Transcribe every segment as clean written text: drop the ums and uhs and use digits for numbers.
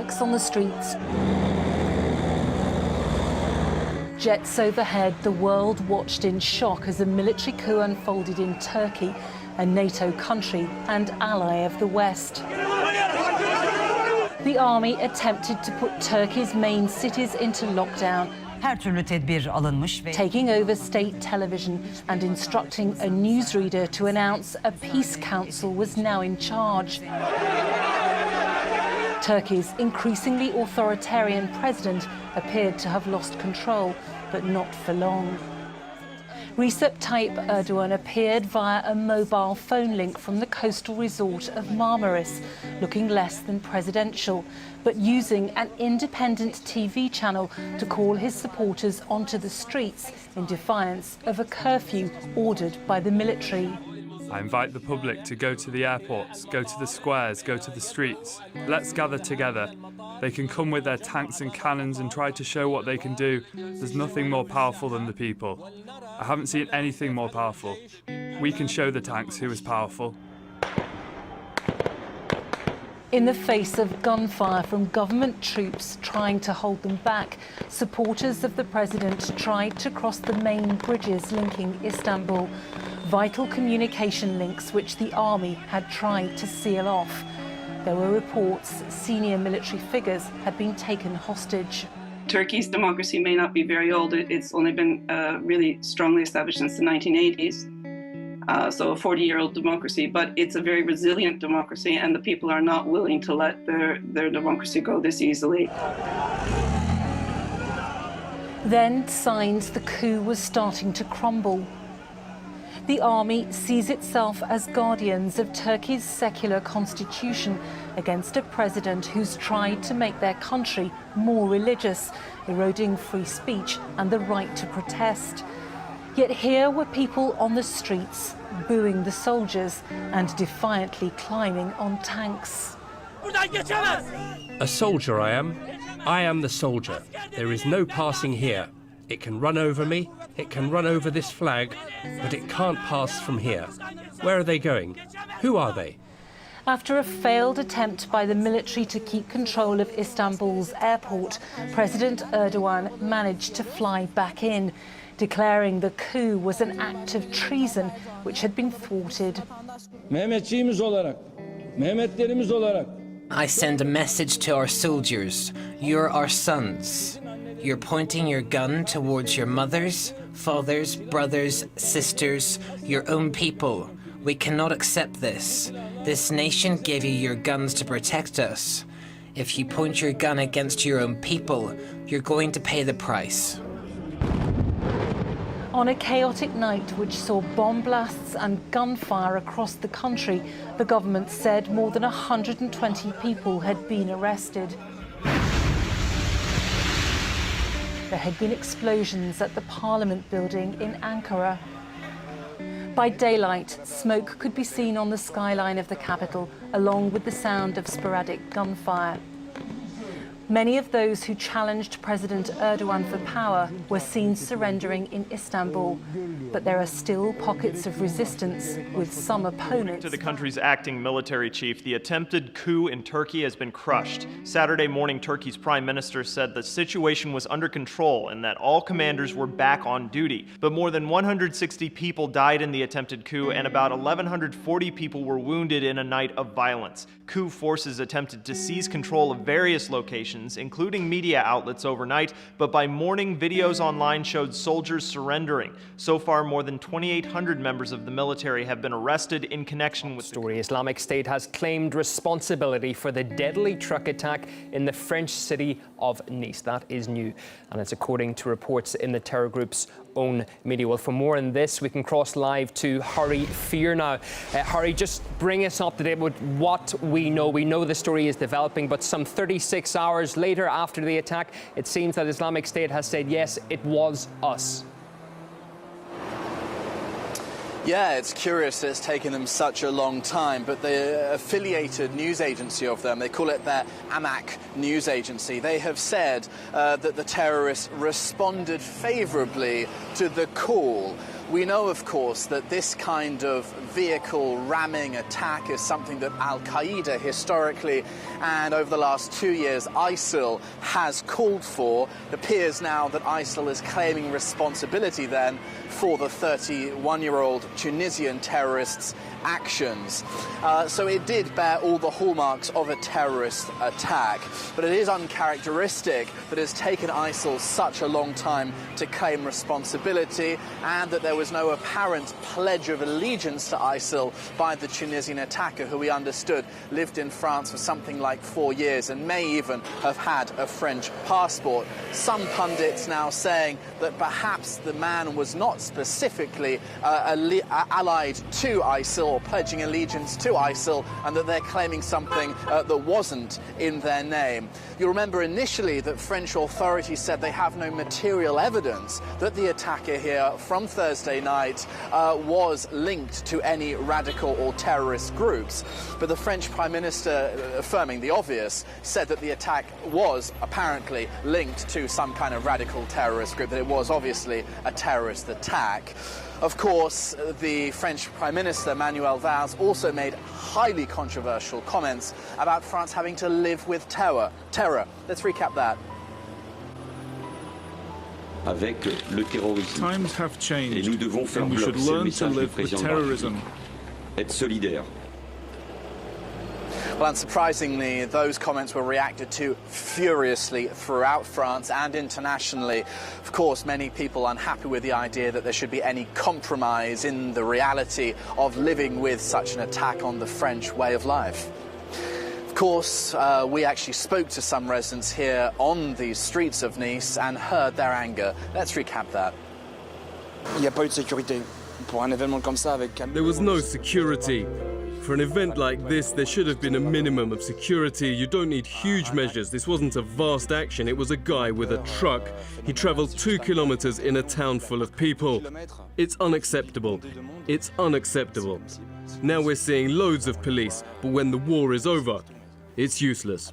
tanks on the streets. Jets overhead, the world watched in shock as a military coup unfolded in Turkey, a NATO country and ally of the West. The army attempted to put Turkey's main cities into lockdown, Her türlü tedbir alınmış ve taking over state television and instructing a newsreader to announce a peace council was now in charge. Turkey's increasingly authoritarian president appeared to have lost control, but not for long. Recep Tayyip Erdogan appeared via a mobile phone link from the coastal resort of Marmaris, looking less than presidential, but using an independent TV channel to call his supporters onto the streets in defiance of a curfew ordered by the military. I invite the public to go to the airports, go to the squares, go to the streets. Let's gather together. They can come with their tanks and cannons and try to show what they can do. There's nothing more powerful than the people. I haven't seen anything more powerful. We can show the tanks who is powerful. In the face of gunfire from government troops trying to hold them back, supporters of the president tried to cross the main bridges linking Istanbul, vital communication links which the army had tried to seal off. There were reports senior military figures had been taken hostage. Turkey's democracy may not be very old. It's only been really strongly established since the 1980s. So a 40-year-old democracy, but it's a very resilient democracy, and the people are not willing to let their democracy go this easily. Then signs the coup was starting to crumble. The army sees itself as guardians of Turkey's secular constitution against a president who's tried to make their country more religious, eroding free speech and the right to protest. Yet here were people on the streets, booing the soldiers and defiantly climbing on tanks. A soldier I am. I am the soldier. There is no passing here. It can run over me, it can run over this flag, but it can't pass from here. Where are they going? Who are they? After a failed attempt by the military to keep control of Istanbul's airport, President Erdogan managed to fly back in, declaring the coup was an act of treason which had been thwarted. I send a message to our soldiers. You're our sons. You're pointing your gun towards your mothers, fathers, brothers, sisters, your own people. We cannot accept this. This nation gave you your guns to protect us. If you point your gun against your own people, you're going to pay the price. On a chaotic night which saw bomb blasts and gunfire across the country, the government said more than 120 people had been arrested. There had been explosions at the Parliament building in Ankara. By daylight, smoke could be seen on the skyline of the capital, along with the sound of sporadic gunfire. Many of those who challenged President Erdogan for power were seen surrendering in Istanbul, but there are still pockets of resistance, with some opponents. To the country's acting military chief, the attempted coup in Turkey has been crushed. Saturday morning, Turkey's prime minister said the situation was under control and that all commanders were back on duty. But more than 160 people died in the attempted coup, and about 1,140 people were wounded in a night of violence. Coup forces attempted to seize control of various locations, including media outlets overnight, but by morning, videos online showed soldiers surrendering. So far, more than 2,800 members of the military have been arrested in connection with the Islamic State has claimed responsibility for the deadly truck attack in the French city of Nice. That is new, and it's according to reports in the terror group's own media. Well, for more on this, we can cross live to Harry Fear now. Harry, just bring us up to date with what we know. We know the story is developing, but some 36 hours later after the attack, it seems that Islamic State has said, yes, it was us. Yeah, it's curious that it's taken them such a long time, but the affiliated news agency of them, they call it their Amak news agency, they have said that the terrorists responded favourably to the call We know, of course, that this kind of vehicle ramming attack is something that Al-Qaeda historically and over the last 2 years ISIL has called for. It appears now that ISIL is claiming responsibility then for the 31-year-old Tunisian terrorist's actions. So it did bear all the hallmarks of a terrorist attack, but it is uncharacteristic that it's taken ISIL such a long time to claim responsibility and that there was no apparent pledge of allegiance to ISIL by the Tunisian attacker, who we understood lived in France for something like 4 years and may even have had a French passport. Some pundits now saying that perhaps the man was not specifically allied to ISIL or pledging allegiance to ISIL, and that they're claiming something that wasn't in their name. You'll remember initially that French authorities said they have no material evidence that the attacker here from Thursday night was linked to any radical or terrorist groups. But the French Prime Minister, affirming the obvious, said that the attack was apparently linked to some kind of radical terrorist group, that it was obviously a terrorist attack. Of course, the French Prime Minister, Manuel Valls, also made highly controversial comments about France having to live with terror. Let's recap that. Times have changed, and we should learn to live with terrorism. Well, unsurprisingly, those comments were reacted to furiously throughout France and internationally. Of course, many people unhappy with the idea that there should be any compromise in the reality of living with such an attack on the French way of life. Of course, we actually spoke to some residents here on the streets of Nice and heard their anger. Let's recap that. There was no security. For an event like this, there should have been a minimum of security. You don't need huge measures. This wasn't a vast action. It was a guy with a truck. He traveled 2 kilometers in a town full of people. It's unacceptable. It's unacceptable. Now we're seeing loads of police, but when the war is over, it's useless.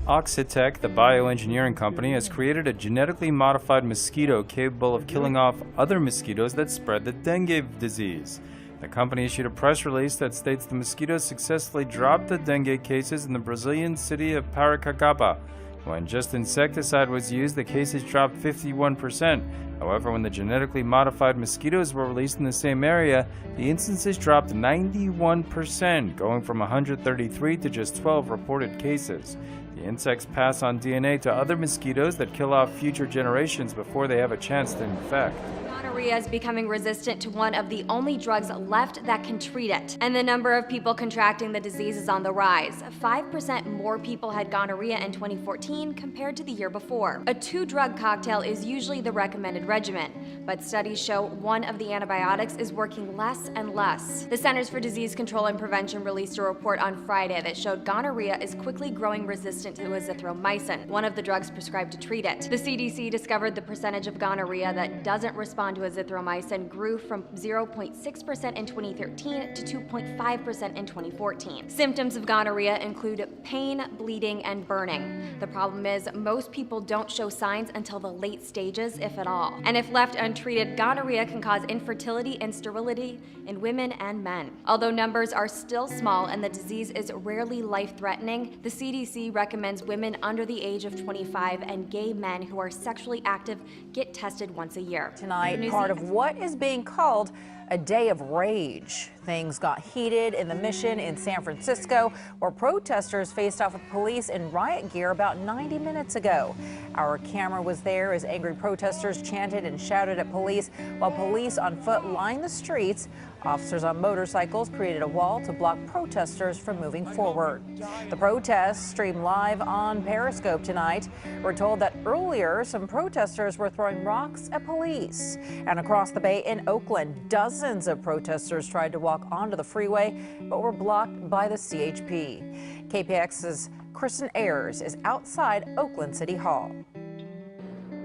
Oxitec, the bioengineering company, has created a genetically modified mosquito capable of killing off other mosquitoes that spread the dengue disease. The company issued a press release that states the mosquito successfully dropped the dengue cases in the Brazilian city of Paracacaba. When just insecticide was used, the cases dropped 51%. However, when the genetically modified mosquitoes were released in the same area, the instances dropped 91%, going from 133 to just 12 reported cases. The insects pass on DNA to other mosquitoes that kill off future generations before they have a chance to infect. Gonorrhea is becoming resistant to one of the only drugs left that can treat it, and the number of people contracting the disease is on the rise. 5% more people had gonorrhea in 2014 compared to the year before. A 2-drug cocktail is usually the recommended regimen, but studies show one of the antibiotics is working less and less. The Centers for Disease Control and Prevention released a report on Friday that showed gonorrhea is quickly growing resistant to azithromycin, one of the drugs prescribed to treat it. The CDC discovered the percentage of gonorrhea that doesn't respond to azithromycin grew from 0.6% in 2013 to 2.5% in 2014. Symptoms of gonorrhea include pain, bleeding, and burning. The problem is most people don't show signs until the late stages, if at all. And if left untreated, gonorrhea can cause infertility and sterility in women and men. Although numbers are still small and the disease is rarely life-threatening, the CDC recommends women under the age of 25 and gay men who are sexually active get tested once a year. Tonight, part of what is being called a day of rage. Things got heated in the Mission in San Francisco, where protesters faced off with police in riot gear about 90 minutes ago. Our camera was there as angry protesters chanted and shouted at police, while police on foot lined the streets. Officers on motorcycles created a wall to block protesters from moving forward. The protests streamed live on Periscope tonight. We're told that earlier some protesters were throwing rocks at police. And across the bay in Oakland, dozens of protesters tried to walk onto the freeway but were blocked by the CHP. KPX's Kristen Ayers is outside Oakland City Hall.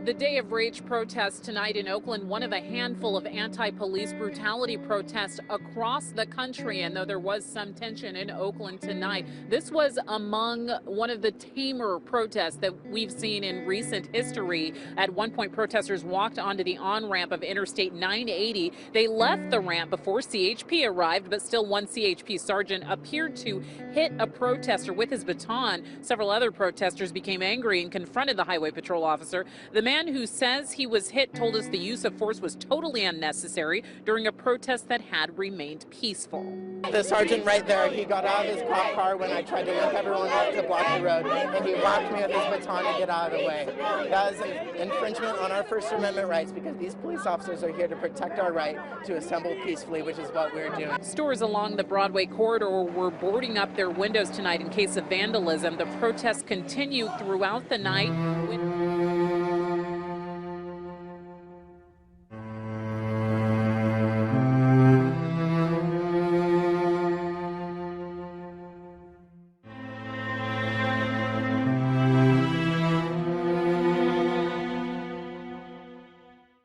The Day of Rage protests tonight in Oakland, one of a handful of anti-police brutality protests across the country. And though there was some tension in Oakland tonight, this was among one of the tamer protests that we've seen in recent history. At one point, protesters walked onto the on-ramp of Interstate 980. They left the ramp before CHP arrived, but still one CHP sergeant appeared to hit a protester with his baton. Several other protesters became angry and confronted the highway patrol officer. The man who says he was hit told us the use of force was totally unnecessary during a protest that had remained peaceful. The sergeant right there, he got out of his cop car when I tried to link everyone up to block the road, and he whacked me with his baton to get out of the way. That is an infringement on our First Amendment rights because these police officers are here to protect our right to assemble peacefully, which is what we're doing. Stores along the Broadway corridor were boarding up their windows tonight in case of vandalism. The protests continued throughout the night.